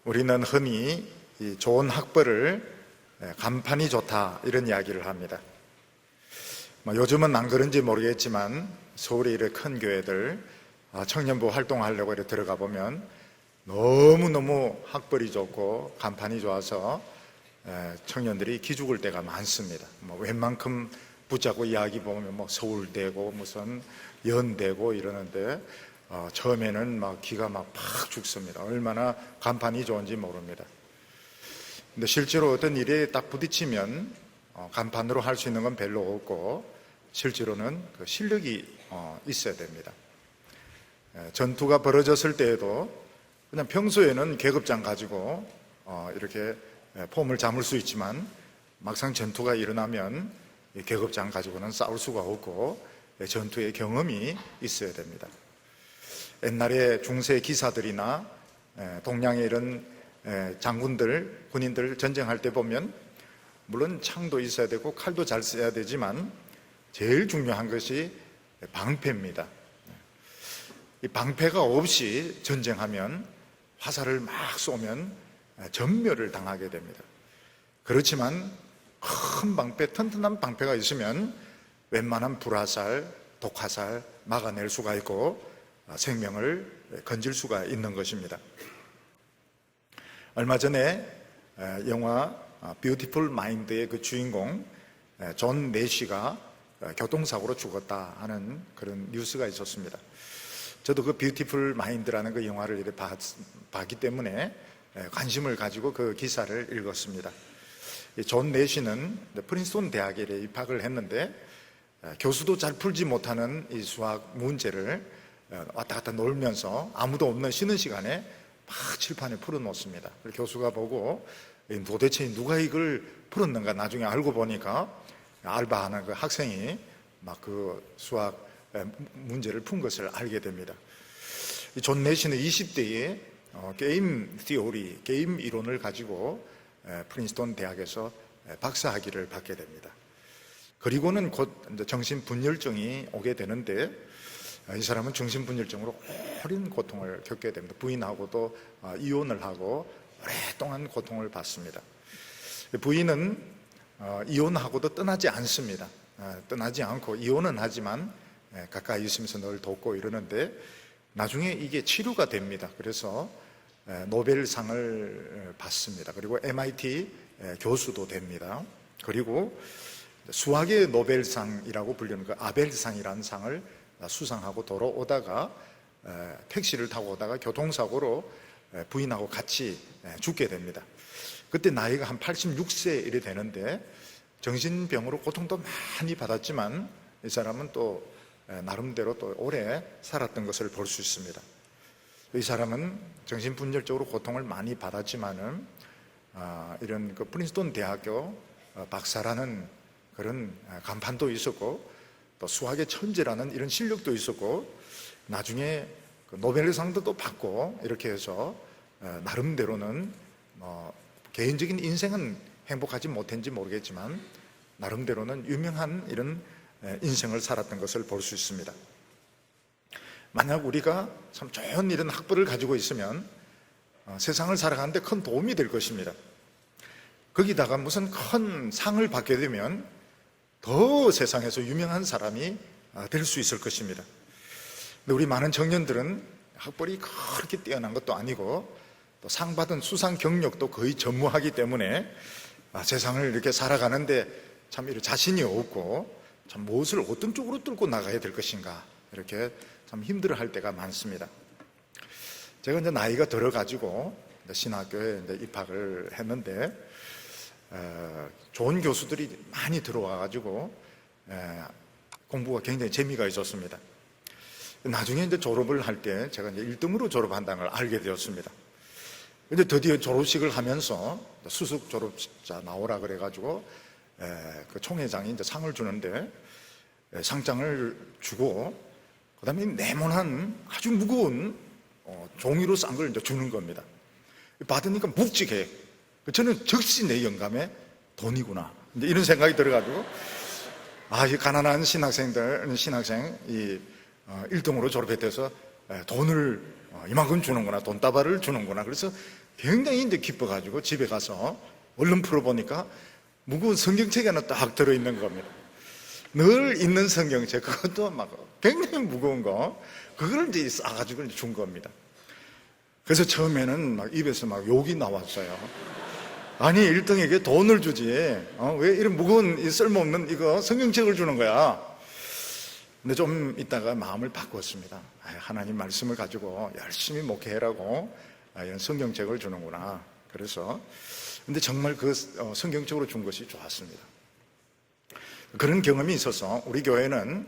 우리는 흔히 이 좋은 학벌을 간판이 좋다 이런 이야기를 합니다. 요즘은 안 그런지 모르겠지만 서울의 이런 큰 교회들 청년부 활동하려고 이렇게 들어가 보면 너무너무 학벌이 좋고 간판이 좋아서 청년들이 기죽을 때가 많습니다. 웬만큼 붙잡고 이야기 보면 서울대고 무슨 연대고 이러는데 처음에는 기가 팍 죽습니다. 얼마나 간판이 좋은지 모릅니다. 근데 실제로 어떤 일에 딱 부딪히면 간판으로 할 수 있는 건 별로 없고 실제로는 그 실력이 있어야 됩니다. 전투가 벌어졌을 때에도 그냥 평소에는 계급장 가지고 이렇게 폼을 잡을 수 있지만 막상 전투가 일어나면 계급장 가지고는 싸울 수가 없고 전투의 경험이 있어야 됩니다. 옛날에 중세 기사들이나 동양의 이런 장군들, 군인들 전쟁할 때 보면 물론 창도 있어야 되고 칼도 잘 써야 되지만 제일 중요한 것이 방패입니다. 이 방패가 없이 전쟁하면 화살을 막 쏘면 전멸을 당하게 됩니다. 그렇지만 큰 방패, 튼튼한 방패가 있으면 웬만한 불화살, 독화살 막아낼 수가 있고 생명을 건질 수가 있는 것입니다. 얼마 전에 영화 뷰티풀 마인드의 그 주인공 존 내시가 교통사고로 죽었다 하는 그런 뉴스가 있었습니다. 저도 그 뷰티풀 마인드라는 그 영화를 이렇게 봤기 때문에 관심을 가지고 그 기사를 읽었습니다. 존 내시는 프린스턴 대학에 입학을 했는데 교수도 잘 풀지 못하는 이 수학 문제를 왔다 갔다 놀면서 아무도 없는 쉬는 시간에 막 칠판에 풀어놓습니다. 교수가 보고 도대체 누가 이걸 풀었는가 나중에 알고 보니까 알바하는 그 학생이 막 그 수학 문제를 푼 것을 알게 됩니다. 존 내시는 20대에 게임 티오리, 게임 이론을 가지고 프린스턴 대학에서 박사학위를 받게 됩니다. 그리고는 곧 정신분열증이 오게 되는데 이 사람은 정신분열증으로 오랜 고통을 겪게 됩니다. 부인하고도 이혼을 하고 오랫동안 고통을 받습니다. 부인은 이혼하고도 떠나지 않습니다. 떠나지 않고 이혼은 하지만 가까이 있으면서 늘 돕고 이러는데 나중에 이게 치료가 됩니다. 그래서 노벨상을 받습니다. 그리고 MIT 교수도 됩니다. 그리고 수학의 노벨상이라고 불리는 그 아벨상이라는 상을 수상하고 돌아오다가 택시를 타고 오다가 교통사고로 부인하고 같이 죽게 됩니다. 그때 나이가 한 86세 이래 되는데 정신병으로 고통도 많이 받았지만 이 사람은 또 나름대로 또 오래 살았던 것을 볼 수 있습니다. 이 사람은 정신분열적으로 고통을 많이 받았지만은 이런 그 프린스턴 대학교 박사라는 그런 간판도 있었고 또 수학의 천재라는 이런 실력도 있었고 나중에 그 노벨상도 또 받고 이렇게 해서 나름대로는 개인적인 인생은 행복하지 못했는지 모르겠지만 나름대로는 유명한 이런 인생을 살았던 것을 볼 수 있습니다. 만약 우리가 참 좋은 이런 학벌을 가지고 있으면 세상을 살아가는데 큰 도움이 될 것입니다. 거기다가 무슨 큰 상을 받게 되면 더 세상에서 유명한 사람이 될 수 있을 것입니다. 근데 우리 많은 청년들은 학벌이 그렇게 뛰어난 것도 아니고 또 상 받은 수상 경력도 거의 전무하기 때문에 세상을 이렇게 살아가는데 참 이렇게 자신이 없고 참 무엇을 어떤 쪽으로 뚫고 나가야 될 것인가 이렇게 참 힘들어할 때가 많습니다. 제가 이제 나이가 들어가지고 신학교에 이제 입학을 했는데 좋은 교수들이 많이 들어와가지고 공부가 굉장히 재미가 있었습니다. 나중에 이제 졸업을 할 때 제가 이제 1등으로 졸업한다는 걸 알게 되었습니다. 근데 드디어 졸업식을 하면서 수석 졸업자 나오라 그래가지고 그 총회장이 이제 상을 주는데 상장을 주고 그다음에 네모난 아주 무거운 종이로 싼 걸 이제 주는 겁니다. 받으니까 묵직해. 저는 즉시 내 영감에 돈이구나 이제 이런 생각이 들어가지고 이 가난한 신학생 이 1등으로 졸업했대서 돈을 이만큼 주는구나, 돈다발을 주는구나. 그래서 굉장히 이제 기뻐가지고 집에 가서 얼른 풀어보니까 무거운 성경책이 하나 딱 들어있는 겁니다. 늘 있는 성경책, 그것도 막 굉장히 무거운 거, 그걸 이제 싸가지고 이제 준 겁니다. 그래서 처음에는 막 입에서 막 욕이 나왔어요. 아니, 1등에게 돈을 주지, 왜 이런 무거운 이 쓸모없는 이거 성경책을 주는 거야? 근데 좀 있다가 마음을 바꿨습니다. 하나님 말씀을 가지고 열심히 목회하라고 이런 성경책을 주는구나. 그래서 근데 정말 그 성경책으로 준 것이 좋았습니다. 그런 경험이 있어서 우리 교회는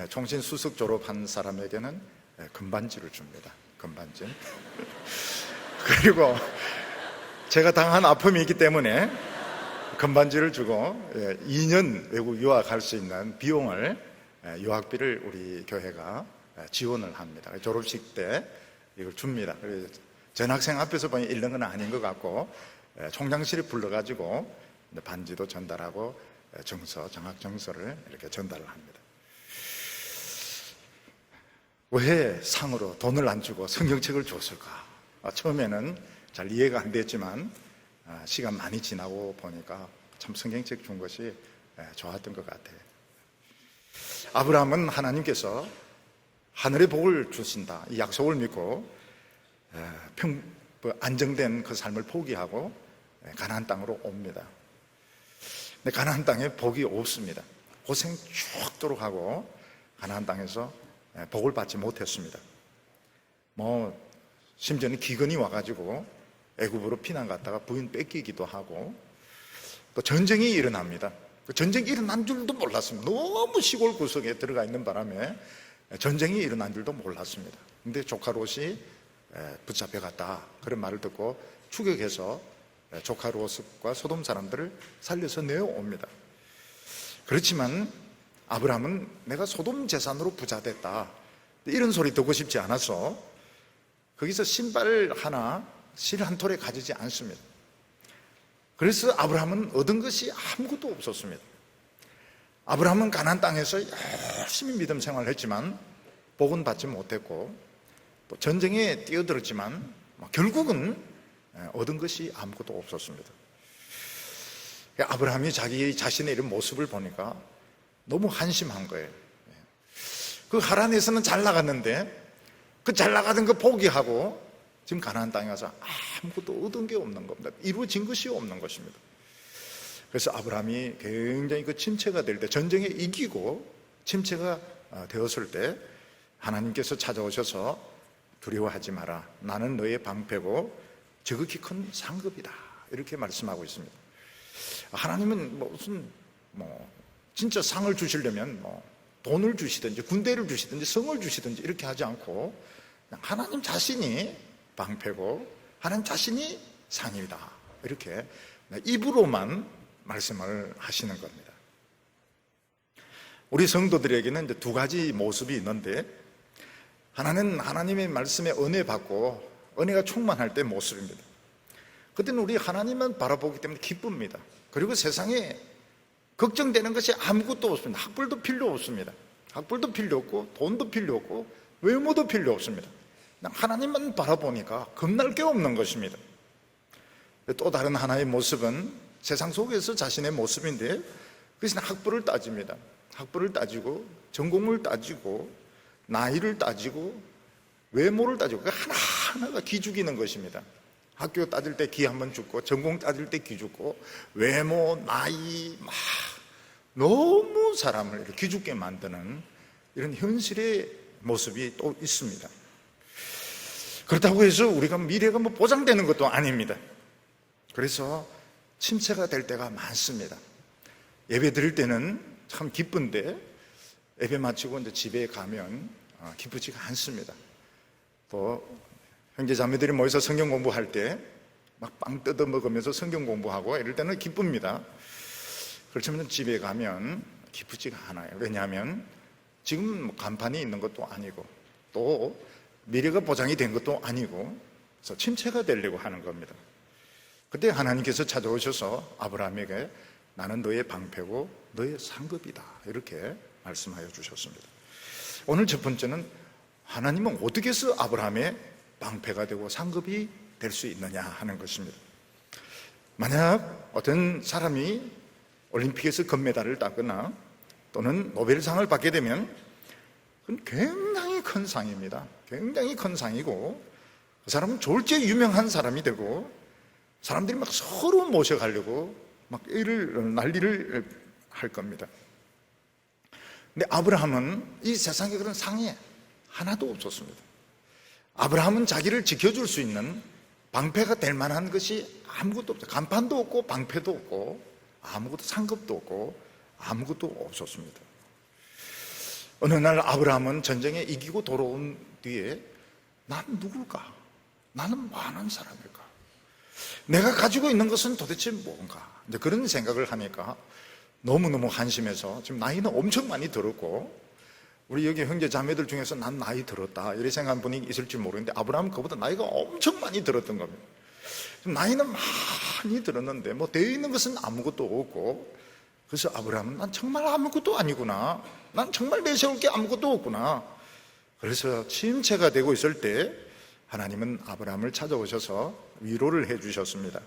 총신 수석 졸업한 사람에게는 금반지를 줍니다. 금반지. 그리고 제가 당한 아픔이 있기 때문에 금반지를 주고 2년 외국 유학할 수 있는 비용을, 유학비를 우리 교회가 지원을 합니다. 졸업식 때 이걸 줍니다. 전학생 앞에서 보니 읽는 건 아닌 것 같고 총장실에 불러가지고 반지도 전달하고 정학정서를 이렇게 전달을 합니다. 왜 상으로 돈을 안 주고 성경책을 줬을까? 처음에는 잘 이해가 안 됐지만 시간 많이 지나고 보니까 참 성경책 준 것이 좋았던 것 같아요. 아브라함은 하나님께서 하늘의 복을 주신다, 이 약속을 믿고 안정된 그 삶을 포기하고 가나안 땅으로 옵니다. 근데 가나안 땅에 복이 없습니다. 고생 죽도록 하고 가나안 땅에서 복을 받지 못했습니다. 심지어는 기근이 와가지고 애굽으로 피난 갔다가 부인 뺏기기도 하고, 또 전쟁이 일어납니다. 그 전쟁이 일어난 줄도 몰랐습니다. 너무 시골 구석에 들어가 있는 바람에 전쟁이 일어난 줄도 몰랐습니다. 근데 조카 롯이 붙잡혀갔다, 그런 말을 듣고 추격해서 조카 롯과 소돔 사람들을 살려서 내어옵니다. 그렇지만 아브라함은 내가 소돔 재산으로 부자 됐다, 이런 소리 듣고 싶지 않아서 거기서 신발 하나, 실 한 톨에 가지지 않습니다. 그래서 아브라함은 얻은 것이 아무것도 없었습니다. 아브라함은 가나안 땅에서 열심히 믿음 생활을 했지만 복은 받지 못했고, 또 전쟁에 뛰어들었지만 결국은 얻은 것이 아무것도 없었습니다. 아브라함이 자기 자신의 이런 모습을 보니까 너무 한심한 거예요. 그 하란에서는 잘 나갔는데 그 잘 나가던 거 포기하고 지금 가나안 땅에 가서 아무것도 얻은 게 없는 겁니다. 이루어진 것이 없는 것입니다. 그래서 아브라함이 굉장히 그 침체가 될 때, 전쟁에 이기고 침체가 되었을 때 하나님께서 찾아오셔서 두려워하지 마라, 나는 너의 방패고 지극히 큰 상급이다, 이렇게 말씀하고 있습니다. 하나님은 무슨 진짜 상을 주시려면 돈을 주시든지 군대를 주시든지 성을 주시든지 이렇게 하지 않고 하나님 자신이 방패고 하나님 자신이 상이다, 이렇게 입으로만 말씀을 하시는 겁니다. 우리 성도들에게는 이제 두 가지 모습이 있는데, 하나는 하나님의 말씀에 은혜 받고 은혜가 충만할 때 모습입니다. 그때는 우리 하나님만 바라보기 때문에 기쁩니다. 그리고 세상에 걱정되는 것이 아무것도 없습니다. 학벌도 필요 없습니다. 학벌도 필요 없고 돈도 필요 없고 외모도 필요 없습니다. 그냥 하나님만 바라보니까 겁날 게 없는 것입니다. 또 다른 하나의 모습은 세상 속에서 자신의 모습인데, 그것은 학벌을 따집니다. 학벌을 따지고 전공을 따지고 나이를 따지고 외모를 따지고, 하나하나가 기죽이는 것입니다. 학교 따질 때 기 한번 죽고, 전공 따질 때 기 죽고, 외모, 나이, 너무 사람을 이렇게 기죽게 만드는 이런 현실의 모습이 또 있습니다. 그렇다고 해서 우리가 미래가 보장되는 것도 아닙니다. 그래서 침체가 될 때가 많습니다. 예배 드릴 때는 참 기쁜데 예배 마치고 이제 집에 가면 기쁘지가 않습니다. 또 형제 자매들이 모여서 성경 공부할 때 막 빵 뜯어 먹으면서 성경 공부하고 이럴 때는 기쁩니다. 그렇지만 집에 가면 기쁘지가 않아요. 왜냐하면 지금 간판이 있는 것도 아니고 또 미래가 보장이 된 것도 아니고, 그래서 침체가 되려고 하는 겁니다. 그때 하나님께서 찾아오셔서 아브라함에게 나는 너의 방패고 너의 상급이다, 이렇게 말씀하여 주셨습니다. 오늘 첫 번째는 하나님은 어떻게 해서 아브라함의 방패가 되고 상급이 될 수 있느냐 하는 것입니다. 만약 어떤 사람이 올림픽에서 금메달을 따거나 또는 노벨상을 받게 되면 그건 굉장히 큰 상입니다. 굉장히 큰 상이고 그 사람은 졸제 유명한 사람이 되고 사람들이 막 서로 모셔가려고 막 난리를 할 겁니다. 근데 아브라함은 이 세상에 그런 상이 하나도 없었습니다. 아브라함은 자기를 지켜줄 수 있는 방패가 될 만한 것이 아무것도 없어요. 간판도 없고 방패도 없고 아무것도 상급도 없고 아무것도 없었습니다. 어느 날 아브라함은 전쟁에 이기고 돌아온 뒤에 난 누굴까? 나는 뭐 하는 사람일까? 내가 가지고 있는 것은 도대체 뭔가? 이제 그런 생각을 하니까 너무너무 한심해서 지금 나이는 엄청 많이 들었고 우리 여기 형제 자매들 중에서 난 나이 들었다 이렇게 생각하는 분이 있을지 모르겠는데 아브라함은 그보다 나이가 엄청 많이 들었던 겁니다. 지금 나이는 많이 들었는데 뭐 되어 있는 것은 아무것도 없고 그래서 아브라함은 난 정말 아무것도 아니구나. 난 정말 내세울 게 아무것도 없구나. 그래서 침체가 되고 있을 때 하나님은 아브라함을 찾아오셔서 위로를 해 주셨습니다.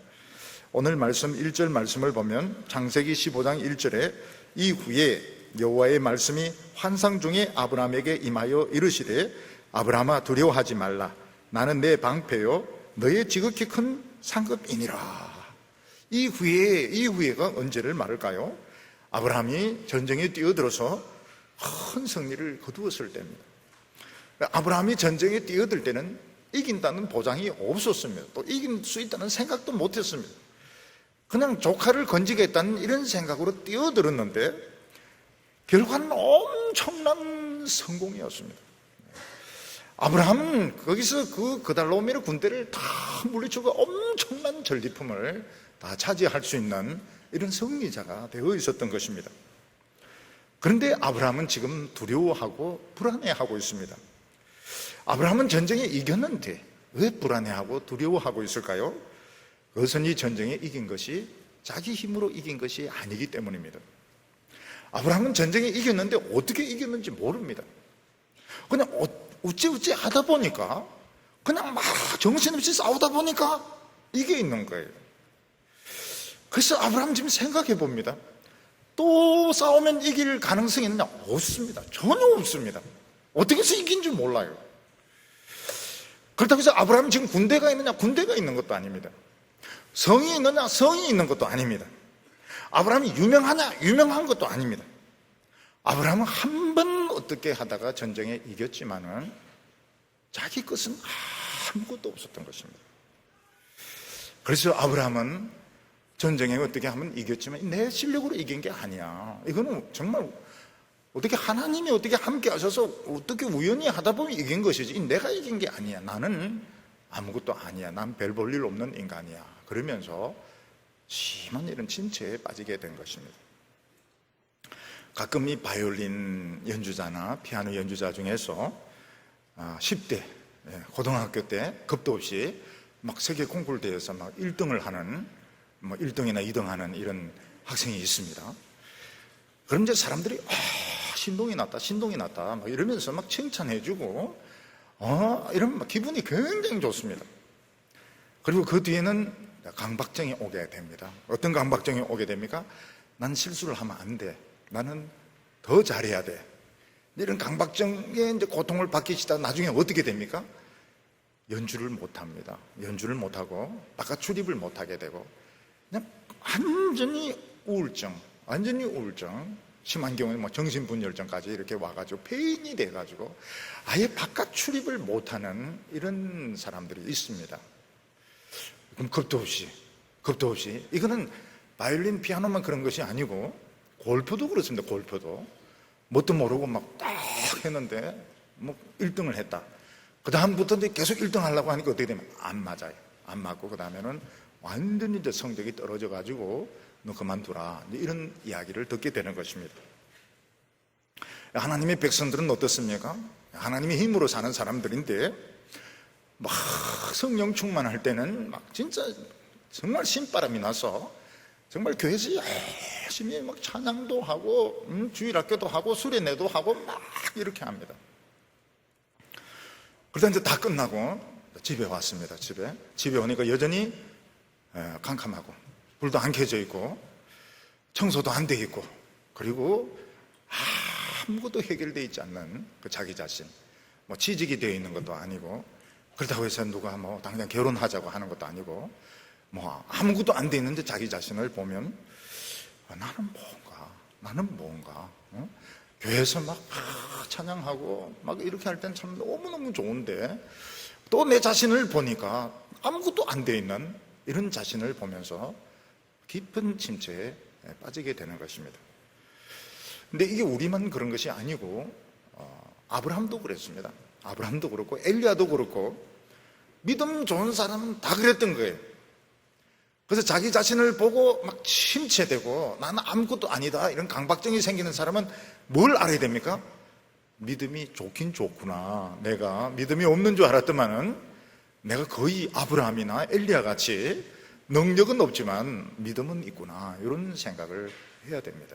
오늘 말씀 1절 말씀을 보면 창세기 15장 1절에 이후에 여호와의 말씀이 환상 중에 아브라함에게 임하여 이르시되 아브라함아 두려워하지 말라. 나는 내 방패요 너의 지극히 큰 상급이니라. 이후에가 언제를 말할까요? 아브라함이 전쟁에 뛰어들어서 큰 승리를 거두었을 때입니다. 아브라함이 전쟁에 뛰어들 때는 이긴다는 보장이 없었습니다. 또 이길 수 있다는 생각도 못했습니다. 그냥 조카를 건지겠다는 이런 생각으로 뛰어들었는데 결과는 엄청난 성공이었습니다. 아브라함은 거기서 그 그달로메르 군대를 다 물리치고 엄청난 전리품을 다 차지할 수 있는 이런 승리자가 되어 있었던 것입니다. 그런데 아브라함은 지금 두려워하고 불안해하고 있습니다. 아브라함은 전쟁에 이겼는데 왜 불안해하고 두려워하고 있을까요? 그것은 이 전쟁에 이긴 것이 자기 힘으로 이긴 것이 아니기 때문입니다. 아브라함은 전쟁에 이겼는데 어떻게 이겼는지 모릅니다. 그냥 우찌우찌 하다 보니까 그냥 막 정신없이 싸우다 보니까 이게 있는 거예요. 그래서 아브라함 지금 생각해 봅니다. 또 싸우면 이길 가능성이 있느냐? 없습니다. 전혀 없습니다. 어떻게 해서 이긴 줄 몰라요. 그렇다고 해서 아브라함이 지금 군대가 있느냐? 군대가 있는 것도 아닙니다. 성이 있느냐? 성이 있는 것도 아닙니다. 아브라함이 유명하냐? 유명한 것도 아닙니다. 아브라함은 한 번 어떻게 하다가 전쟁에 이겼지만은 자기 것은 아무것도 없었던 것입니다. 그래서 아브라함은 전쟁에 어떻게 하면 이겼지만 내 실력으로 이긴 게 아니야. 이거는 정말 어떻게 하나님이 어떻게 함께 하셔서 어떻게 우연히 하다 보면 이긴 것이지 내가 이긴 게 아니야. 나는 아무것도 아니야. 난 별 볼 일 없는 인간이야. 그러면서 심한 이런 침체에 빠지게 된 것입니다. 가끔 이 바이올린 연주자나 피아노 연주자 중에서 10대 고등학교 때 겁도 없이 막 세계 콩쿠르 대회에서 막 1등을 하는 뭐 1등이나 2등 하는 이런 학생이 있습니다. 그럼 이제 사람들이 신동이 났다 막 이러면서 막 칭찬해주고 이러면 막 기분이 굉장히 좋습니다. 그리고 그 뒤에는 강박증이 오게 됩니다. 어떤 강박증이 오게 됩니까? 난 실수를 하면 안 돼. 나는 더 잘해야 돼. 이런 강박증에 이제 고통을 받기 시작 나중에 어떻게 됩니까? 연주를 못 합니다. 연주를 못 하고 바깥 출입을 못 하게 되고 그냥 완전히 우울증, 심한 경우는 뭐 정신분열증까지 이렇게 와가지고 폐인이 돼가지고 아예 바깥 출입을 못하는 이런 사람들이 있습니다. 그럼 겁도 없이 이거는 바이올린, 피아노만 그런 것이 아니고 골프도 그렇습니다. 골프도 뭣도 모르고 막 딱 했는데 뭐 1등을 했다. 그 다음부터 계속 1등 하려고 하니까 어떻게 되면 안 맞아요. 안 맞고 그 다음에는 완전히 이제 성적이 떨어져 가지고 너 그만두라 이런 이야기를 듣게 되는 것입니다. 하나님의 백성들은 어떻습니까? 하나님의 힘으로 사는 사람들인데 막 성령 충만할 때는 막 진짜 정말 신바람이 나서 정말 교회에서 열심히 막 찬양도 하고 주일학교도 하고 수련회도 하고 막 이렇게 합니다. 그러다 이제 다 끝나고 집에 왔습니다. 집에 오니까 여전히 캄캄하고 불도 안 켜져 있고 청소도 안 돼 있고, 그리고 아무것도 해결되어 있지 않는 그 자기 자신, 뭐 취직이 되어 있는 것도 아니고, 그렇다고 해서 누가 뭐 당장 결혼하자고 하는 것도 아니고, 뭐 아무것도 안 돼 있는데 자기 자신을 보면 나는 뭔가 교회에서 막 찬양하고 막 이렇게 할 땐 참 너무너무 좋은데, 또 내 자신을 보니까 아무것도 안 돼 있는 이런 자신을 보면서 깊은 침체에 빠지게 되는 것입니다. 근데 이게 우리만 그런 것이 아니고 아브라함도 그랬습니다. 아브라함도 그렇고 엘리야도 그렇고 믿음 좋은 사람은 다 그랬던 거예요. 그래서 자기 자신을 보고 막 침체되고 나는 아무것도 아니다 이런 강박증이 생기는 사람은 뭘 알아야 됩니까? 믿음이 좋긴 좋구나. 내가 믿음이 없는 줄 알았더만은 내가 거의 아브라함이나 엘리야 같이 능력은 없지만 믿음은 있구나, 이런 생각을 해야 됩니다.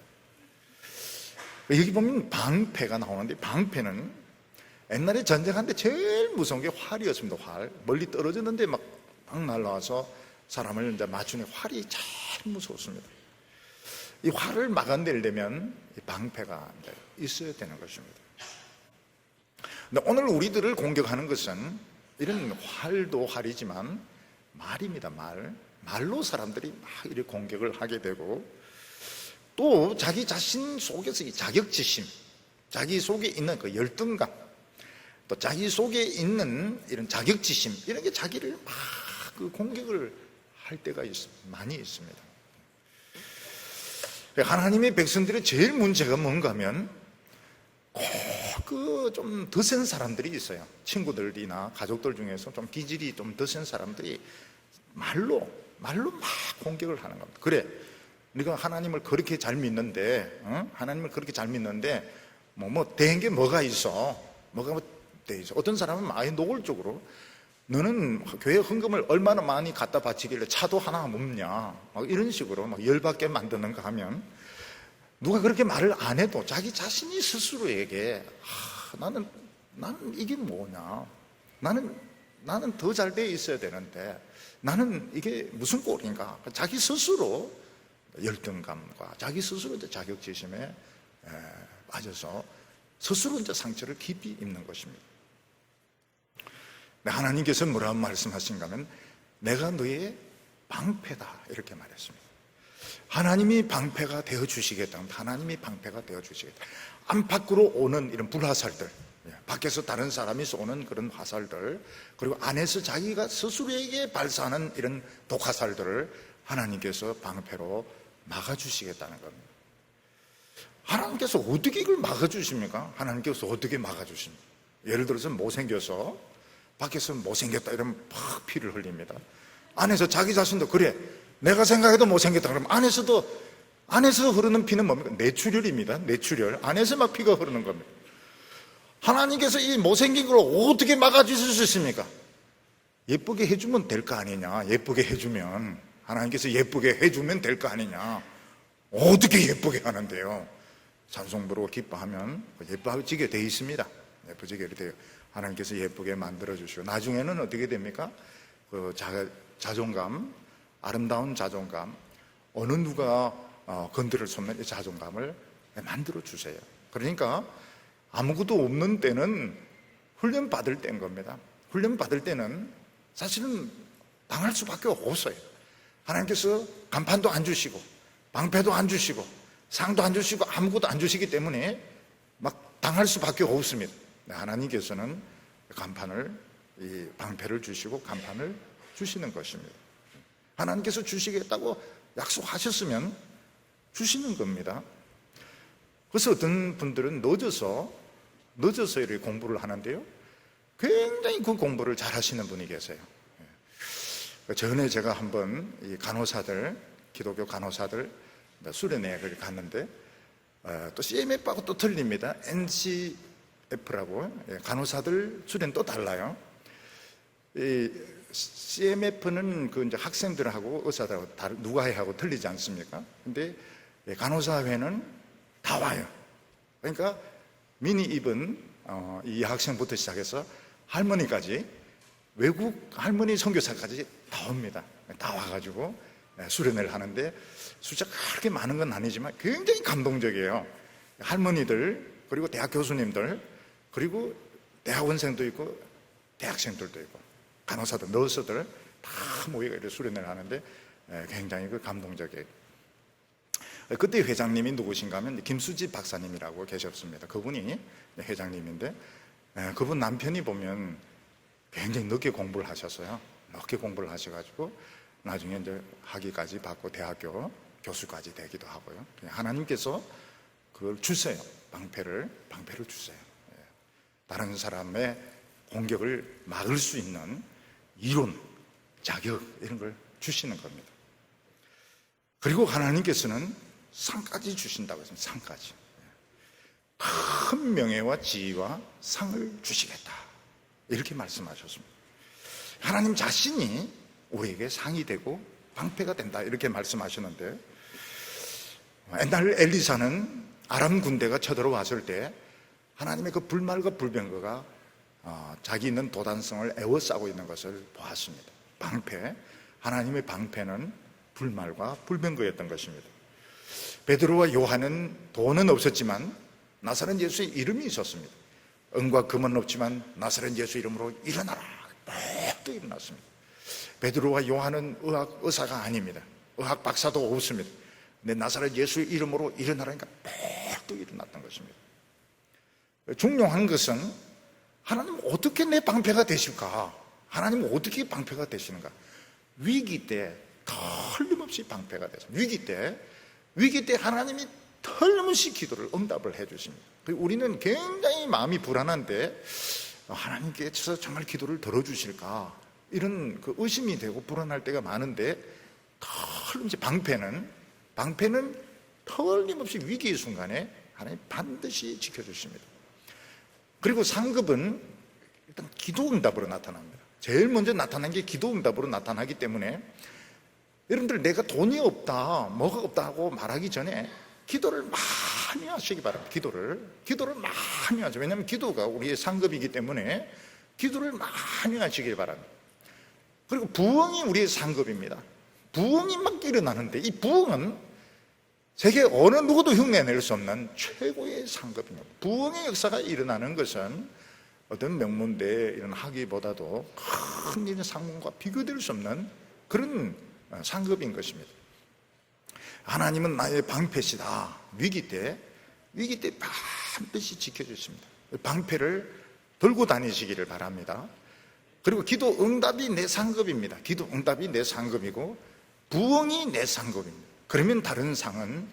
여기 보면 방패가 나오는데, 방패는 옛날에 전쟁할 때 제일 무서운 게 활이었습니다. 활. 멀리 떨어졌는데 막 날라와서 사람을 이제 맞추는 활이 제일 무서웠습니다. 이 활을 막아내려면 이 방패가 있어야 되는 것입니다. 근데 오늘 우리들을 공격하는 것은 이런 활도 활이지만 말입니다. 말로 사람들이 막 이렇게 공격을 하게 되고, 또 자기 자신 속에서 이 자격지심, 자기 속에 있는 그 열등감, 또 자기 속에 있는 이런 자격지심, 이런 게 자기를 막 그 공격을 할 때가 많이 있습니다. 하나님의 백성들의 제일 문제가 뭔가 하면 꼭 그 좀 더 센 사람들이 있어요. 친구들이나 가족들 중에서 좀 기질이 좀 더 센 사람들이 말로 막 공격을 하는 겁니다. 그래, 네가 하나님을 그렇게 잘 믿는데, 하나님을 그렇게 잘 믿는데 뭐 된 게 뭐가 있어? 뭐가 돼 있어? 어떤 사람은 아예 노골적으로 너는 교회 헌금을 얼마나 많이 갖다 바치길래 차도 하나 없냐? 막 이런 식으로 막 열받게 만드는가 하면, 누가 그렇게 말을 안 해도 자기 자신이 스스로에게 나는 이게 뭐냐? 나는 더 잘 돼 있어야 되는데 나는 이게 무슨 꼴인가? 자기 스스로 열등감과 자기 스스로 이제 자격지심에 빠져서 스스로 이제 상처를 깊이 입는 것입니다. 하나님께서 뭐라고 말씀하신가 하면 내가 너의 방패다 이렇게 말했습니다. 하나님이 방패가 되어 주시겠다. 하나님이 방패가 되어 주시겠다. 안팎으로 오는 이런 불화살들, 밖에서 다른 사람이 쏘는 그런 화살들, 그리고 안에서 자기가 스스로에게 발사하는 이런 독화살들을 하나님께서 방패로 막아주시겠다는 겁니다. 하나님께서 어떻게 이걸 막아주십니까? 하나님께서 어떻게 막아주십니까? 예를 들어서 못생겨서 밖에서 못생겼다 이러면 팍 피를 흘립니다. 안에서 자기 자신도 그래, 내가 생각해도 못생겼다 그러면 안에서 흐르는 피는 뭡니까? 뇌출혈입니다. 뇌출혈. 안에서 막 피가 흐르는 겁니다. 하나님께서 이 못생긴 걸 어떻게 막아주실 수 있습니까? 예쁘게 해주면 될 거 아니냐. 예쁘게 해주면, 하나님께서 예쁘게 해주면 될 거 아니냐. 어떻게 예쁘게 하는데요? 찬송 부르고 기뻐하면 예뻐지게 돼 있습니다. 예뻐지게 돼요. 하나님께서 예쁘게 만들어 주시고, 나중에는 어떻게 됩니까? 그 자존감, 아름다운 자존감, 어느 누가 건드릴 수 없는 이 자존감을 만들어 주세요. 그러니까 아무것도 없는 때는 훈련 받을 때인 겁니다. 훈련 받을 때는 사실은 당할 수밖에 없어요. 하나님께서 간판도 안 주시고 방패도 안 주시고 상도 안 주시고 아무것도 안 주시기 때문에 막 당할 수밖에 없습니다. 하나님께서는 간판을, 이 방패를 주시고 간판을 주시는 것입니다. 하나님께서 주시겠다고 약속하셨으면 주시는 겁니다. 그래서 어떤 분들은 늦어서 이렇게 공부를 하는데요, 굉장히 그 공부를 잘 하시는 분이 계세요. 전에 제가 한번 이 간호사들, 기독교 간호사들 수련회에 갔는데, 또 CMF하고 또 틀립니다. NCF라고, 간호사들 수련 또 달라요. 이 CMF는 그 이제 학생들하고 의사들하고 누가 해 하고 틀리지 않습니까? 근데 간호사회는 다 와요. 그러니까 미니 입은 이 학생부터 시작해서 할머니까지 외국 할머니 선교사까지 다 옵니다. 다 와가지고 수련회를 하는데 숫자가 그렇게 많은 건 아니지만 굉장히 감동적이에요. 할머니들, 그리고 대학 교수님들, 그리고 대학원생도 있고 대학생들도 있고 간호사들, 너스들 다 모여서 이렇게 수련회를 하는데 굉장히 감동적이에요. 그때 회장님이 누구신가 하면 김수지 박사님이라고 계셨습니다. 그분이 회장님인데, 그분 남편이 보면 굉장히 늦게 공부를 하셨어요. 늦게 공부를 하셔가지고 나중에 이제 학위까지 받고 대학교 교수까지 되기도 하고요. 하나님께서 그걸 주세요. 방패를 주세요. 다른 사람의 공격을 막을 수 있는 이론, 자격, 이런 걸 주시는 겁니다. 그리고 하나님께서는 상까지 주신다고 했습니다. 상까지. 큰 명예와 지위와 상을 주시겠다, 이렇게 말씀하셨습니다. 하나님 자신이 우리에게 상이 되고 방패가 된다, 이렇게 말씀하셨는데, 옛날 엘리사는 아람 군대가 쳐들어왔을 때 하나님의 그 불말과 불병거가 자기 있는 도단성을 에워싸고 있는 것을 보았습니다. 방패, 하나님의 방패는 불말과 불병거였던 것입니다. 베드로와 요한은 돈은 없었지만 나사렛 예수의 이름이 있었습니다. 은과 금은 없지만 나사렛 예수 이름으로 일어나라, 또 일어났습니다. 베드로와 요한은 의사가 아닙니다. 의학 박사도 없습니다. 근데 나사렛 예수의 이름으로 일어나라니까 또 일어났던 것입니다. 중요한 것은 하나님 어떻게 내 방패가 되실까? 하나님 어떻게 방패가 되시는가? 위기 때 틀림없이 방패가 되십니다. 위기 때 하나님이 틀림없이 기도를 응답을 해주십니다. 우리는 굉장히 마음이 불안한데 하나님께서 정말 기도를 들어주실까? 이런 그 의심이 되고 불안할 때가 많은데, 틀림없이 방패는 틀림없이 위기의 순간에 하나님 반드시 지켜주십니다. 그리고 상급은 일단 기도 응답으로 나타납니다. 제일 먼저 나타난 게 기도 응답으로 나타나기 때문에, 여러분들 내가 돈이 없다, 뭐가 없다고 말하기 전에 기도를 많이 하시기 바랍니다. 기도를 많이 하죠. 왜냐하면 기도가 우리의 상급이기 때문에 기도를 많이 하시길 바랍니다. 그리고 부흥이 우리의 상급입니다. 부흥이 막 일어나는데, 이 부흥은 세계 어느 누구도 흉내낼 수 없는 최고의 상급입니다. 부흥의 역사가 일어나는 것은 어떤 명문대 이런 학위보다도 큰 이런 상급과 비교될 수 없는 그런 상급인 것입니다. 하나님은 나의 방패시다. 위기 때 반드시 지켜주십니다. 방패를 들고 다니시기를 바랍니다. 그리고 기도 응답이 내 상급입니다. 기도 응답이 내 상급이고 부흥이 내 상급입니다. 그러면 다른 상은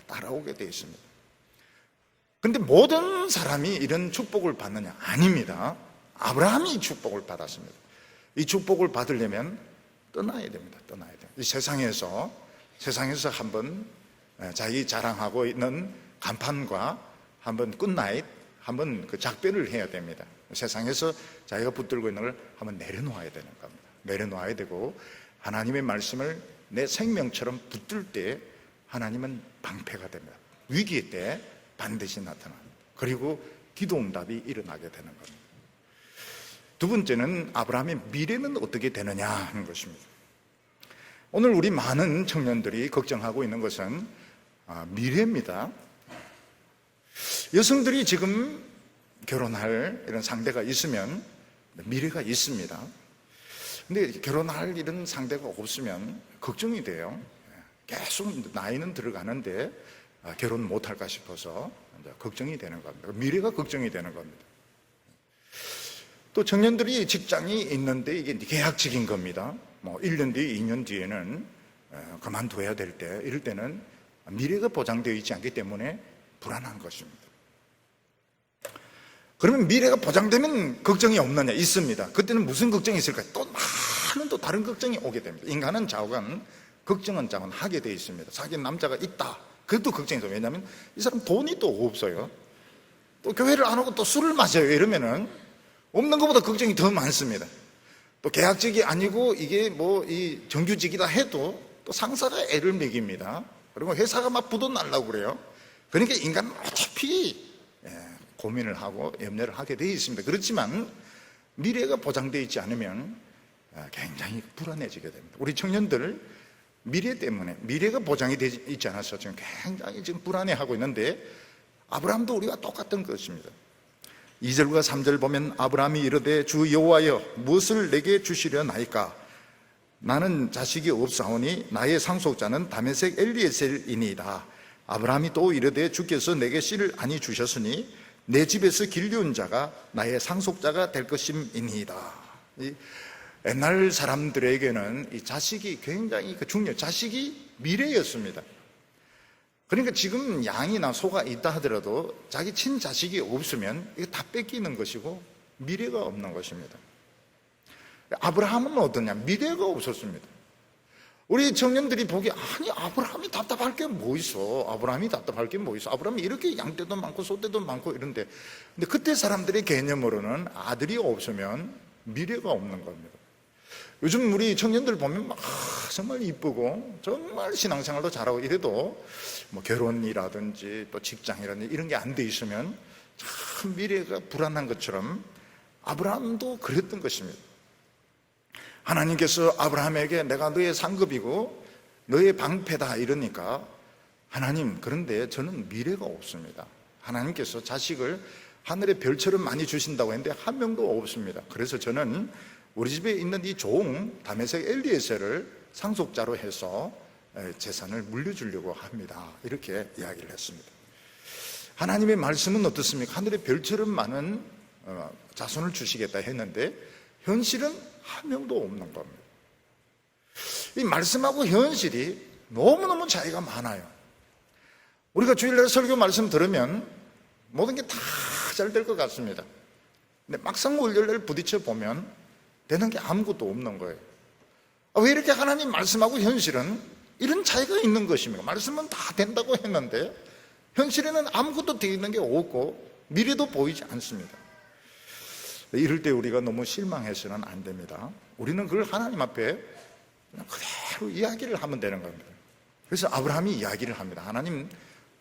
따라오게 되어 있습니다. 그런데 모든 사람이 이런 축복을 받느냐? 아닙니다. 아브라함이 축복을 받았습니다. 이 축복을 받으려면 떠나야 됩니다. 이 세상에서 한번 자기 자랑하고 있는 간판과 한번 굿나잇, 한번 그 작별을 해야 됩니다. 세상에서 자기가 붙들고 있는 걸 한번 내려놓아야 되는 겁니다. 내려놓아야 되고, 하나님의 말씀을 내 생명처럼 붙들 때 하나님은 방패가 됩니다. 위기 때 반드시 나타납니다. 그리고 기도 응답이 일어나게 되는 겁니다. 두 번째는 아브라함의 미래는 어떻게 되느냐 하는 것입니다. 오늘 우리 많은 청년들이 걱정하고 있는 것은 미래입니다. 여성들이 지금 결혼할 이런 상대가 있으면 미래가 있습니다. 근데 결혼할 이런 상대가 없으면 걱정이 돼요. 계속 나이는 들어가는데 결혼 못할까 싶어서 걱정이 되는 겁니다. 미래가 걱정이 되는 겁니다. 또 청년들이 직장이 있는데 이게 계약직인 겁니다. 1년 뒤, 2년 뒤에는 그만둬야 될 때, 이럴 때는 미래가 보장되어 있지 않기 때문에 불안한 것입니다. 그러면 미래가 보장되면 걱정이 없느냐? 있습니다. 그때는 무슨 걱정이 있을까요? 또 많은 또 다른 걱정이 오게 됩니다. 인간은 자관, 걱정은 자관 하게 되어 있습니다. 자기 남자가 있다, 그래도 걱정이 있어요. 왜냐하면 이 사람 돈이 또 없어요. 또 교회를 안 오고 또 술을 마셔요. 이러면은 없는 것보다 걱정이 더 많습니다. 또 계약직이 아니고 이게 이 정규직이다 해도 또 상사가 애를 먹입니다. 그리고 회사가 막 부도 날라고 그래요. 그러니까 인간은 어차피 고민을 하고 염려를 하게 되어 있습니다. 그렇지만 미래가 보장되어 있지 않으면 굉장히 불안해지게 됩니다. 우리 청년들 미래 때문에, 미래가 보장이 되지 있지 않아서 지금 굉장히 지금 불안해하고 있는데, 아브라함도 우리가 똑같은 것입니다. 2절과 3절 보면 아브라함이 이르되 주 여호와여 무엇을 내게 주시려나이까? 나는 자식이 없사오니 나의 상속자는 다메섹 엘리에셀이니이다. 아브라함이 또 이르되 주께서 내게 씨를 아니 주셨으니 내 집에서 길리운 자가 나의 상속자가 될 것임이니이다. 옛날 사람들에게는 이 자식이 굉장히 중요해요. 자식이 미래였습니다. 그러니까 지금 양이나 소가 있다 하더라도 자기 친자식이 없으면 이거 다 뺏기는 것이고 미래가 없는 것입니다. 아브라함은 어떠냐? 미래가 없었습니다. 우리 청년들이 보기에 아니 아브라함이 답답할 게 뭐 있어? 아브라함이 답답할 게 뭐 있어? 아브라함이 이렇게 양떼도 많고 소떼도 많고 이런데, 근데 그때 사람들의 개념으로는 아들이 없으면 미래가 없는 겁니다. 요즘 우리 청년들 보면 정말 이쁘고 정말 신앙생활도 잘하고 이래도 뭐 결혼이라든지 또 직장이라든지 이런 게 안 돼 있으면 참 미래가 불안한 것처럼 아브라함도 그랬던 것입니다. 하나님께서 아브라함에게 내가 너의 상급이고 너의 방패다 이러니까, 하나님 그런데 저는 미래가 없습니다. 하나님께서 자식을 하늘의 별처럼 많이 주신다고 했는데 한 명도 없습니다. 그래서 저는 우리 집에 있는 이 종 다메섹 엘리에셀을 상속자로 해서 재산을 물려주려고 합니다. 이렇게 이야기를 했습니다. 하나님의 말씀은 어떻습니까? 하늘의 별처럼 많은 자손을 주시겠다 했는데 현실은 한 명도 없는 겁니다. 이 말씀하고 현실이 너무너무 차이가 많아요. 우리가 주일날 설교 말씀 들으면 모든 게 다 잘 될 것 같습니다. 근데 막상 월요일날 부딪혀 보면 되는 게 아무것도 없는 거예요. 왜 이렇게 하나님 말씀하고 현실은 이런 차이가 있는 것입니까? 말씀은 다 된다고 했는데 현실에는 아무것도 되어 있는 게 없고 미래도 보이지 않습니다. 이럴 때 우리가 너무 실망해서는 안 됩니다. 우리는 그걸 하나님 앞에 그냥 그대로 이야기를 하면 되는 겁니다. 그래서 아브라함이 이야기를 합니다. 하나님,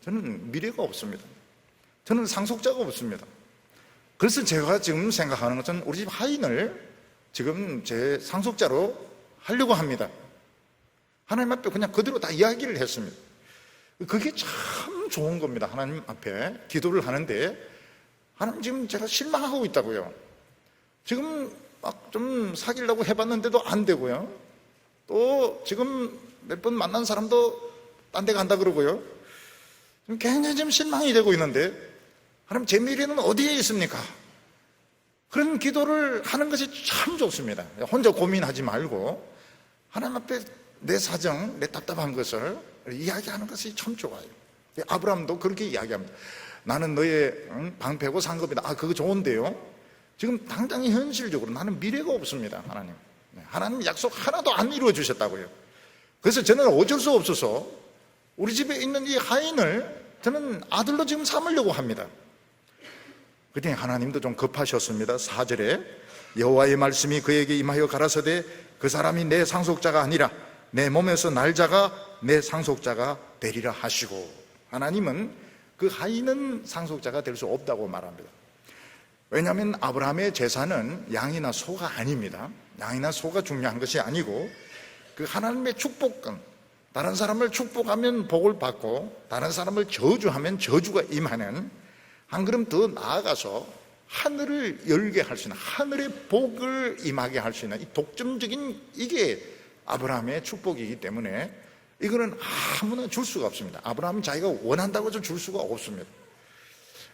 저는 미래가 없습니다. 저는 상속자가 없습니다. 그래서 제가 지금 생각하는 것은 우리 집 하인을 지금 제 상속자로 하려고 합니다. 하나님 앞에 그냥 그대로 다 이야기를 했습니다. 그게 참 좋은 겁니다. 하나님 앞에 기도를 하는데, 하나님 지금 제가 실망하고 있다고요. 지금 막 좀 사귀려고 해봤는데도 안 되고요. 또 지금 몇 번 만난 사람도 딴 데 간다 그러고요. 지금 굉장히 지금 실망이 되고 있는데, 하나님 제 미래는 어디에 있습니까? 그런 기도를 하는 것이 참 좋습니다. 혼자 고민하지 말고 하나님 앞에 내 사정, 내 답답한 것을 이야기하는 것이 참 좋아요. 아브라함도 그렇게 이야기합니다. 나는 너의 방패고 상급이다. 그거 좋은데요. 지금 당장히 현실적으로 나는 미래가 없습니다. 하나님. 하나님 약속 하나도 안 이루어 주셨다고요. 그래서 저는 어쩔 수 없어서 우리 집에 있는 이 하인을 저는 아들로 지금 삼으려고 합니다. 그랬더니 하나님도 좀 급하셨습니다. 4절에 여호와의 말씀이 그에게 임하여 가라사대 그 사람이 내 상속자가 아니라 내 몸에서 날 자가 내 상속자가 되리라 하시고, 하나님은 그 하인은 상속자가 될 수 없다고 말합니다. 왜냐하면 아브라함의 재산은 양이나 소가 아닙니다. 양이나 소가 중요한 것이 아니고 그 하나님의 축복권, 다른 사람을 축복하면 복을 받고 다른 사람을 저주하면 저주가 임하는, 한 걸음 더 나아가서 하늘을 열게 할 수 있는, 하늘의 복을 임하게 할 수 있는 이 독점적인, 이게 아브라함의 축복이기 때문에 이거는 아무나 줄 수가 없습니다. 아브라함은 자기가 원한다고 해서 줄 수가 없습니다.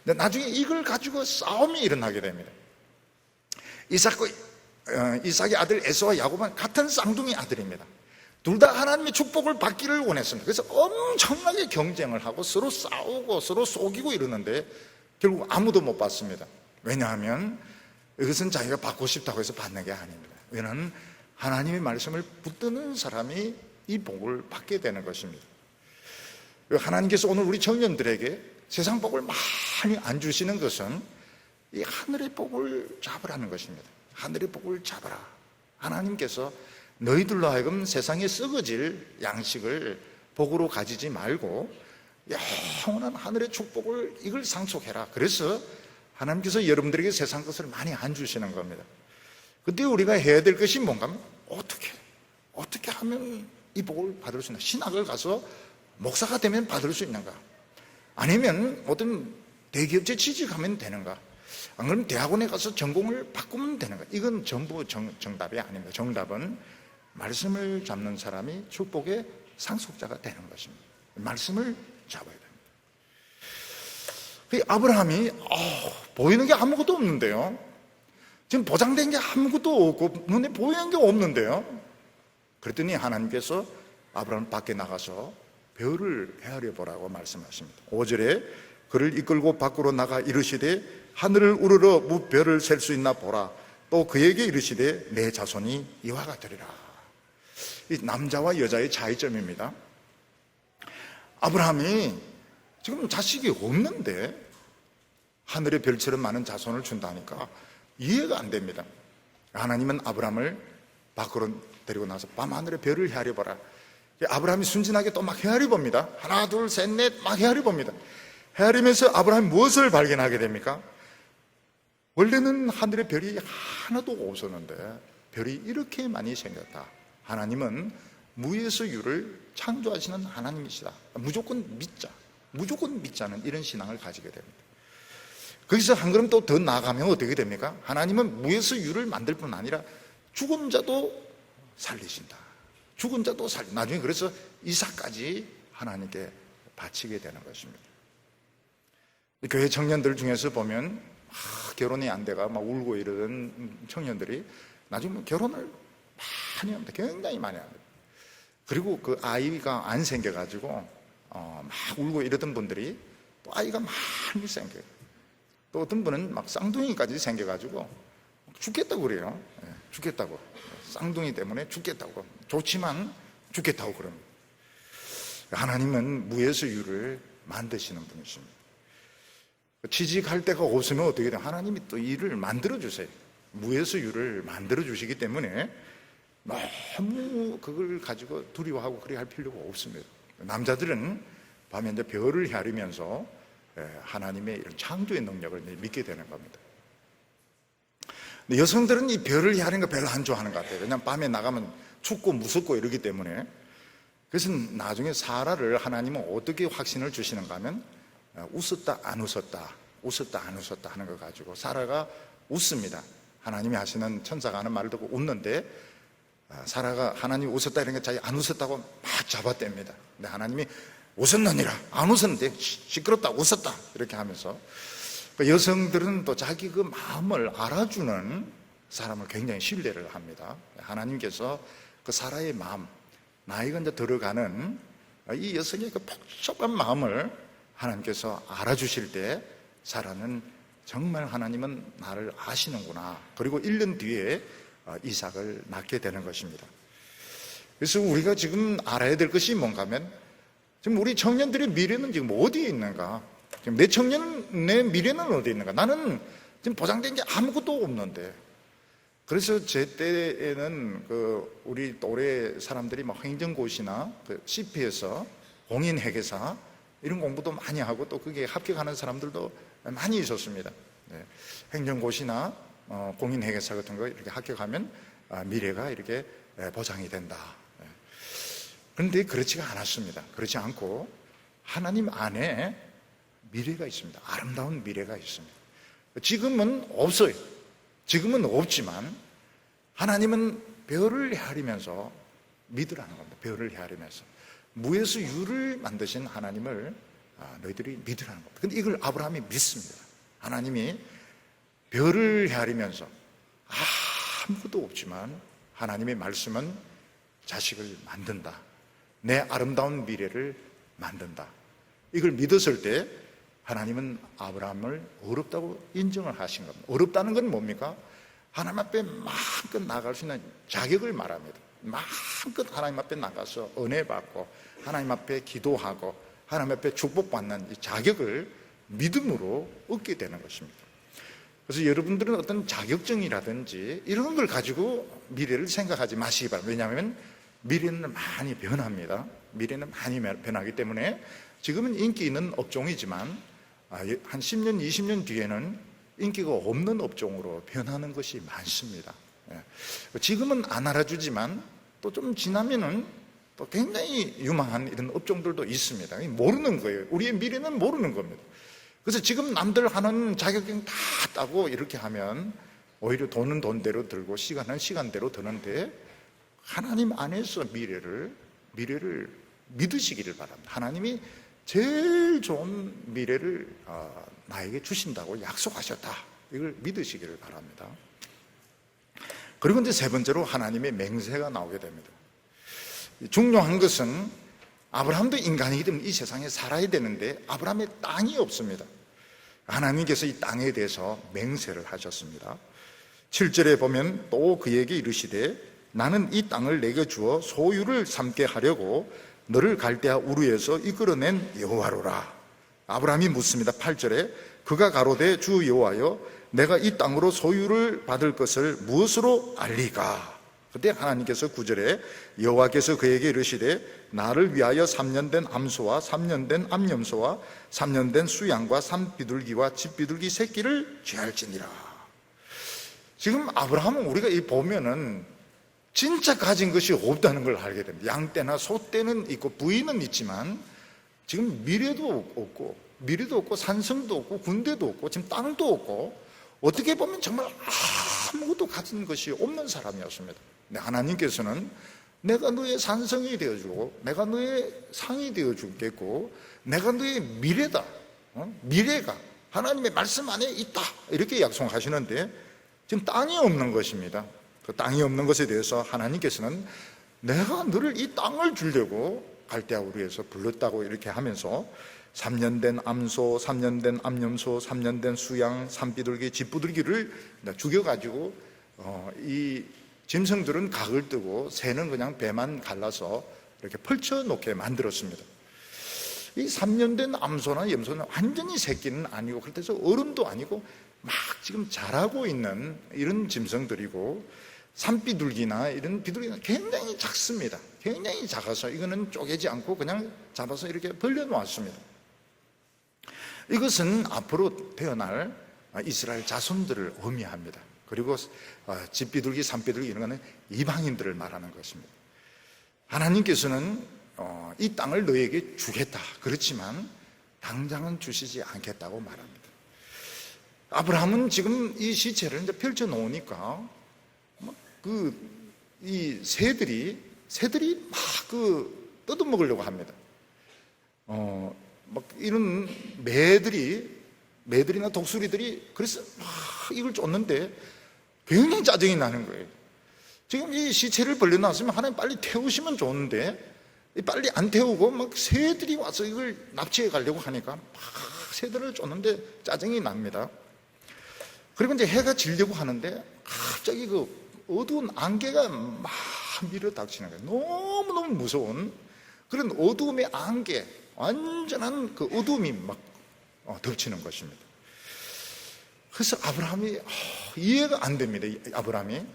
근데 나중에 이걸 가지고 싸움이 일어나게 됩니다. 이삭의 아들 에서와 야곱은 같은 쌍둥이 아들입니다. 둘 다 하나님의 축복을 받기를 원했습니다. 그래서 엄청나게 경쟁을 하고 서로 싸우고 서로 속이고 이러는데 결국 아무도 못 받습니다. 왜냐하면 이것은 자기가 받고 싶다고 해서 받는 게 아닙니다. 왜냐하면 하나님의 말씀을 붙드는 사람이 이 복을 받게 되는 것입니다. 하나님께서 오늘 우리 청년들에게 세상 복을 많이 안 주시는 것은 이 하늘의 복을 잡으라는 것입니다. 하늘의 복을 잡아라. 하나님께서 너희들로 하여금 세상에 썩어질 양식을 복으로 가지지 말고 영원한 하늘의 축복을, 이걸 상속해라. 그래서 하나님께서 여러분들에게 세상 것을 많이 안 주시는 겁니다. 그때 우리가 해야 될 것이 뭔가 하면 어떻게 하면 이 복을 받을 수 있나? 신학을 가서 목사가 되면 받을 수 있는가? 아니면 어떤 대기업체 취직하면 되는가? 안 그러면 대학원에 가서 전공을 바꾸면 되는가? 이건 전부 정답이 아닙니다. 정답은 말씀을 잡는 사람이 축복의 상속자가 되는 것입니다. 말씀을 잡아야 됩니다. 아브라함이 보이는 게 아무것도 없는데요. 지금 보장된 게 아무것도 없고 눈에 보이는 게 없는데요. 그랬더니 하나님께서 아브라함 밖에 나가서 별을 헤아려 보라고 말씀하십니다. 5절에 그를 이끌고 밖으로 나가 이르시되 하늘을 우러러 무별을 셀 수 있나 보라. 또 그에게 이르시되 내 자손이 이와 같으리라. 이 남자와 여자의 차이점입니다. 아브라함이 지금 자식이 없는데 하늘의 별처럼 많은 자손을 준다니까 이해가 안 됩니다. 하나님은 아브라함을 밖으로 데리고 나서 밤하늘의 별을 헤아려 보라. 아브라함이 순진하게 또 막 헤아려 봅니다. 하나 둘 셋 넷 막 헤아려 봅니다. 헤아리면서 아브라함이 무엇을 발견하게 됩니까? 원래는 하늘의 별이 하나도 없었는데 별이 이렇게 많이 생겼다. 하나님은 무에서 유를 창조하시는 하나님이시다. 무조건 믿자는 이런 신앙을 가지게 됩니다. 거기서 한 걸음 또 더 나아가면 어떻게 됩니까? 하나님은 무에서 유를 만들 뿐 아니라 죽은 자도 살리신다. 죽은 자도 나중에 그래서 이삭까지 하나님께 바치게 되는 것입니다. 교회 청년들 중에서 보면 결혼이 안 돼가 막 울고 이러던 청년들이 나중에 결혼을 많이 합니다. 굉장히 많이 합니다. 그리고 그 아이가 안 생겨가지고 막 울고 이러던 분들이 또 아이가 많이 생겨요. 또 어떤 분은 막 쌍둥이까지 생겨가지고 죽겠다고 그래요. 죽겠다고. 쌍둥이 때문에 죽겠다고. 좋지만 죽겠다고 그럽니다. 하나님은 무에서 유를 만드시는 분이십니다. 취직할 데가 없으면 어떻게 돼요? 하나님이 또 일을 만들어주세요. 무에서 유를 만들어주시기 때문에 너무 그걸 가지고 두려워하고 그렇게 할 필요가 없습니다. 남자들은 밤에 이제 별을 헤아리면서 하나님의 이런 창조의 능력을 믿게 되는 겁니다. 근데 여성들은 이 별을 헤아리는 거 별로 안 좋아하는 것 같아요. 왜냐하면 밤에 나가면 춥고 무섭고 이러기 때문에. 그래서 나중에 사라를 하나님은 어떻게 확신을 주시는가 하면 웃었다 안 웃었다 하는 거 가지고 사라가 웃습니다. 하나님이 하시는 천사가 하는 말을 듣고 웃는데 사라가 하나님이 웃었다 이런 게 자기 안 웃었다고 막 잡아댑니다. 근데 하나님이 웃었느니라 안 웃었는데 시끄럽다 웃었다 이렇게 하면서 여성들은 또 자기 그 마음을 알아주는 사람을 굉장히 신뢰를 합니다. 하나님께서 그 사라의 마음, 나이가 이제 들어가는 이 여성의 그 복잡한 마음을 하나님께서 알아주실 때 사라는 정말 하나님은 나를 아시는구나. 그리고 1년 뒤에 이삭을 낳게 되는 것입니다. 그래서 우리가 지금 알아야 될 것이 뭔가 하면 지금 우리 청년들의 미래는 지금 어디에 있는가? 지금 내 미래는 어디에 있는가? 나는 지금 보장된 게 아무것도 없는데. 그래서 제 때에는 우리 또래 사람들이 막 행정고시나 CP에서 공인회계사 이런 공부도 많이 하고 또 그게 합격하는 사람들도 많이 있었습니다. 네. 행정고시나 공인회계사 같은 거 이렇게 합격하면 미래가 이렇게 보장이 된다. 그런데 그렇지가 않았습니다. 그렇지 않고 하나님 안에 미래가 있습니다. 아름다운 미래가 있습니다. 지금은 없어요. 지금은 없지만 하나님은 별을 헤아리면서 믿으라는 겁니다. 별을 헤아리면서 무에서 유를 만드신 하나님을 너희들이 믿으라는 겁니다. 근데 이걸 아브라함이 믿습니다. 하나님이 별을 헤아리면서 아무것도 없지만 하나님의 말씀은 자식을 만든다. 내 아름다운 미래를 만든다. 이걸 믿었을 때 하나님은 아브라함을 어렵다고 인정을 하신 겁니다. 어렵다는 건 뭡니까? 하나님 앞에 마음껏 나갈 수 있는 자격을 말합니다. 마음껏 하나님 앞에 나가서 은혜 받고 하나님 앞에 기도하고 하나님 앞에 축복받는 이 자격을 믿음으로 얻게 되는 것입니다. 그래서 여러분들은 어떤 자격증이라든지 이런 걸 가지고 미래를 생각하지 마시기 바랍니다. 왜냐하면 미래는 많이 변합니다. 미래는 많이 변하기 때문에 지금은 인기 있는 업종이지만 한 10년, 20년 뒤에는 인기가 없는 업종으로 변하는 것이 많습니다. 지금은 안 알아주지만 또 좀 지나면은 또 굉장히 유망한 이런 업종들도 있습니다. 모르는 거예요. 우리의 미래는 모르는 겁니다. 그래서 지금 남들 하는 자격증 다 따고 이렇게 하면 오히려 돈은 돈대로 들고 시간은 시간대로 드는데, 하나님 안에서 미래를 믿으시기를 바랍니다. 하나님이 제일 좋은 미래를 나에게 주신다고 약속하셨다. 이걸 믿으시기를 바랍니다. 그리고 이제 세 번째로 하나님의 맹세가 나오게 됩니다. 중요한 것은 아브라함도 인간이기 때문에 이 세상에 살아야 되는데 아브라함의 땅이 없습니다. 하나님께서 이 땅에 대해서 맹세를 하셨습니다. 7절에 보면 또 그에게 이르시되 나는 이 땅을 내게 주어 소유를 삼게 하려고 너를 갈대아 우르에서 이끌어낸 여호와로라. 아브라함이 묻습니다. 8절에 그가 가로되 주 여호와여 내가 이 땅으로 소유를 받을 것을 무엇으로 알리까? 그때 하나님께서 9절에 여호와께서 그에게 이르시되 나를 위하여 3년 된 암소와 3년 된 암염소와 3년 된 수양과 산비둘기와 집비둘기 새끼를 취할지니라. 지금 아브라함은 우리가 이 보면은 진짜 가진 것이 없다는 걸 알게 됩니다. 양떼나 소떼는 있고 부인은 있지만 지금 미래도 없고 산성도 없고 군대도 없고 지금 땅도 없고, 어떻게 보면 정말 아무것도 가진 것이 없는 사람이었습니다. 근데 하나님께서는 내가 너의 산성이 되어주고 내가 너의 상이 되어주겠고 내가 너의 미래다, 미래가 하나님의 말씀 안에 있다, 이렇게 약속하시는데 지금 땅이 없는 것입니다. 그 땅이 없는 것에 대해서 하나님께서는 내가 너를 이 땅을 주려고 갈대아 우르에서 불렀다고 이렇게 하면서 3년 된 암소, 3년 된 암염소, 3년 된 수양, 산비둘기, 집비둘기를 죽여가지고 이 짐승들은 각을 뜨고 새는 그냥 배만 갈라서 이렇게 펼쳐놓게 만들었습니다. 이 3년 된 암소나 염소는 완전히 새끼는 아니고 그렇다고 해서 어른도 아니고 막 지금 자라고 있는 이런 짐승들이고, 산비둘기나 이런 비둘기는 굉장히 작습니다. 굉장히 작아서 이거는 쪼개지 않고 그냥 잡아서 이렇게 벌려놓았습니다. 이것은 앞으로 태어날 이스라엘 자손들을 의미합니다. 그리고 집비둘기, 산비둘기 이런 거는 이방인들을 말하는 것입니다. 하나님께서는 이 땅을 너에게 주겠다, 그렇지만 당장은 주시지 않겠다고 말합니다. 아브라함은 지금 이 시체를 이제 펼쳐 놓으니까 이 새들이 막 뜯어먹으려고 합니다. 막 이런 매들이나 독수리들이 그래서 막 이걸 쫓는데 굉장히 짜증이 나는 거예요. 지금 이 시체를 벌려놨으면 하나님 빨리 태우시면 좋은데 빨리 안 태우고 막 새들이 와서 이걸 납치해 가려고 하니까 막 새들을 쫓는데 짜증이 납니다. 그리고 이제 해가 지려고 하는데 갑자기 그 어두운 안개가 막 밀어닥치는 거예요. 너무너무 무서운 그런 어두움의 안개, 완전한 그 어두움이 막 덮치는 것입니다. 그래서 아브라함이 이해가 안 됩니다. 아브라함이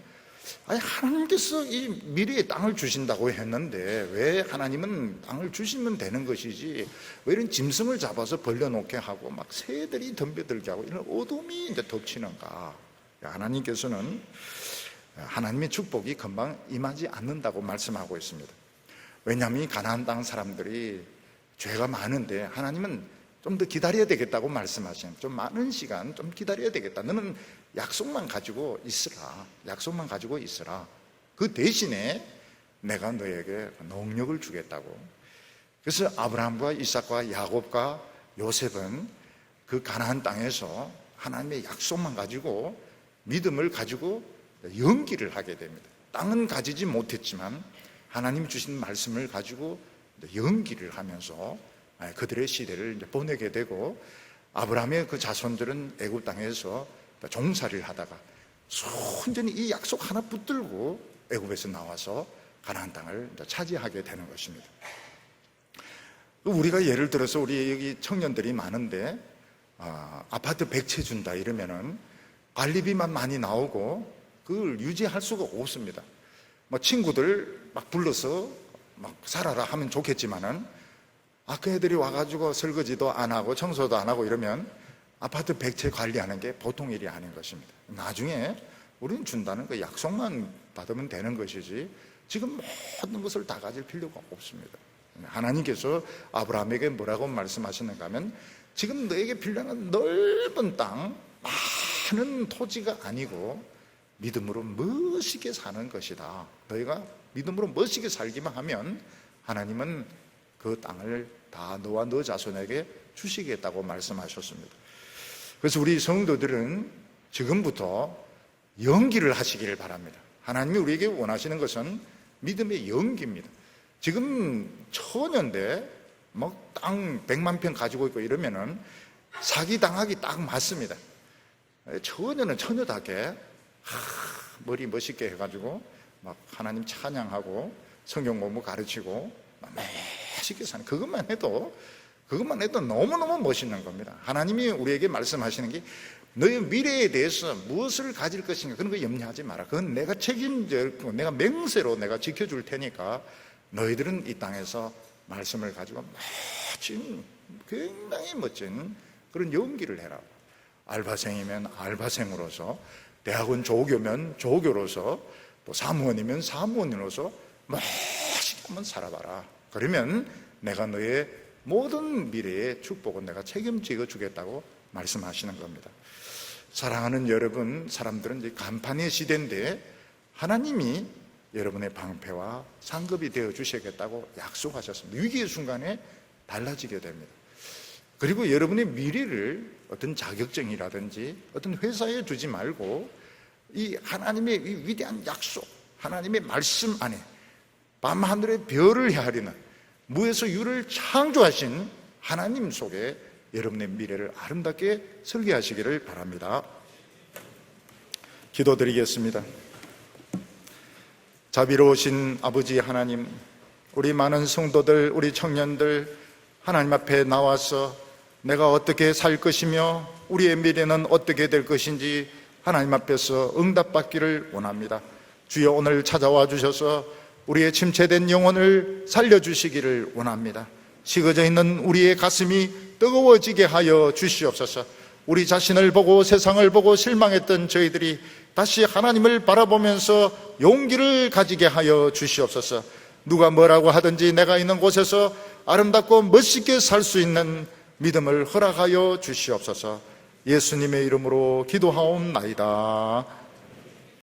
아니 하나님께서 이 미래의 땅을 주신다고 했는데 왜 하나님은 땅을 주시면 되는 것이지 왜 이런 짐승을 잡아서 벌려놓게 하고 막 새들이 덤벼들게 하고 이런 어둠이 이제 덮치는가? 하나님께서는 하나님의 축복이 금방 임하지 않는다고 말씀하고 있습니다. 왜냐하면 이 가나안 땅 사람들이 죄가 많은데 하나님은 좀 더 기다려야 되겠다고 말씀하시는, 좀 많은 시간 좀 기다려야 되겠다. 너는 약속만 가지고 있으라. 약속만 가지고 있으라. 그 대신에 내가 너에게 능력을 주겠다고. 그래서 아브라함과 이삭과 야곱과 요셉은 그 가나안 땅에서 하나님의 약속만 가지고 믿음을 가지고 연기를 하게 됩니다. 땅은 가지지 못했지만 하나님 주신 말씀을 가지고 연기를 하면서 그들의 시대를 이제 보내게 되고, 아브라함의 그 자손들은 애굽 땅에서 종살이를 하다가 순전히 이 약속 하나 붙들고 애굽에서 나와서 가나안 땅을 차지하게 되는 것입니다. 우리가 예를 들어서 우리 여기 청년들이 많은데 아파트 100채 준다 이러면은 관리비만 많이 나오고 그걸 유지할 수가 없습니다. 뭐 친구들 막 불러서 막 살아라 하면 좋겠지만은 그 애들이 와가지고 설거지도 안 하고 청소도 안 하고 이러면 아파트 100채 관리하는 게 보통 일이 아닌 것입니다. 나중에 우리는 준다는 그 약속만 받으면 되는 것이지 지금 모든 것을 다 가질 필요가 없습니다. 하나님께서 아브라함에게 뭐라고 말씀하시는가 하면 지금 너에게 필요한 넓은 땅, 많은 토지가 아니고 믿음으로 멋있게 사는 것이다. 너희가 믿음으로 멋있게 살기만 하면 하나님은 그 땅을 다 너와 너 자손에게 주시겠다고 말씀하셨습니다. 그래서 우리 성도들은 지금부터 연기를 하시기를 바랍니다. 하나님이 우리에게 원하시는 것은 믿음의 연기입니다. 지금 천연대 막 땅 100만 평 가지고 있고 이러면은 사기당하기 딱 맞습니다. 처녀는 처녀답게 머리 멋있게 해가지고 막 하나님 찬양하고 성경 공부 가르치고 멋있게 사는 그것만 해도 너무너무 멋있는 겁니다. 하나님이 우리에게 말씀하시는 게 너의 미래에 대해서 무엇을 가질 것인가 그런 거 염려하지 마라. 그건 내가 책임져, 내가 맹세로 내가 지켜줄 테니까 너희들은 이 땅에서 말씀을 가지고 멋진, 굉장히 멋진 그런 연기를 해라. 알바생이면 알바생으로서, 대학원 조교면 조교로서, 또 사무원이면 사무원으로서 멋있게 한번 살아봐라. 그러면 내가 너의 모든 미래의 축복은 내가 책임지어 주겠다고 말씀하시는 겁니다. 사랑하는 여러분, 사람들은 이제 간판의 시대인데 하나님이 여러분의 방패와 상급이 되어 주시겠다고 약속하셨습니다. 위기의 순간에 달라지게 됩니다. 그리고 여러분의 미래를 어떤 자격증이라든지 어떤 회사에 두지 말고 이 하나님의 이 위대한 약속, 하나님의 말씀 안에 밤하늘의 별을 헤아리는 무에서 유를 창조하신 하나님 속에 여러분의 미래를 아름답게 설계하시기를 바랍니다. 기도드리겠습니다. 자비로우신 아버지 하나님, 우리 많은 성도들, 우리 청년들 하나님 앞에 나와서 내가 어떻게 살 것이며 우리의 미래는 어떻게 될 것인지 하나님 앞에서 응답받기를 원합니다. 주여, 오늘 찾아와 주셔서 우리의 침체된 영혼을 살려주시기를 원합니다. 식어져 있는 우리의 가슴이 뜨거워지게 하여 주시옵소서. 우리 자신을 보고 세상을 보고 실망했던 저희들이 다시 하나님을 바라보면서 용기를 가지게 하여 주시옵소서. 누가 뭐라고 하든지 내가 있는 곳에서 아름답고 멋있게 살 수 있는 믿음을 허락하여 주시옵소서. 예수님의 이름으로 기도하옵나이다.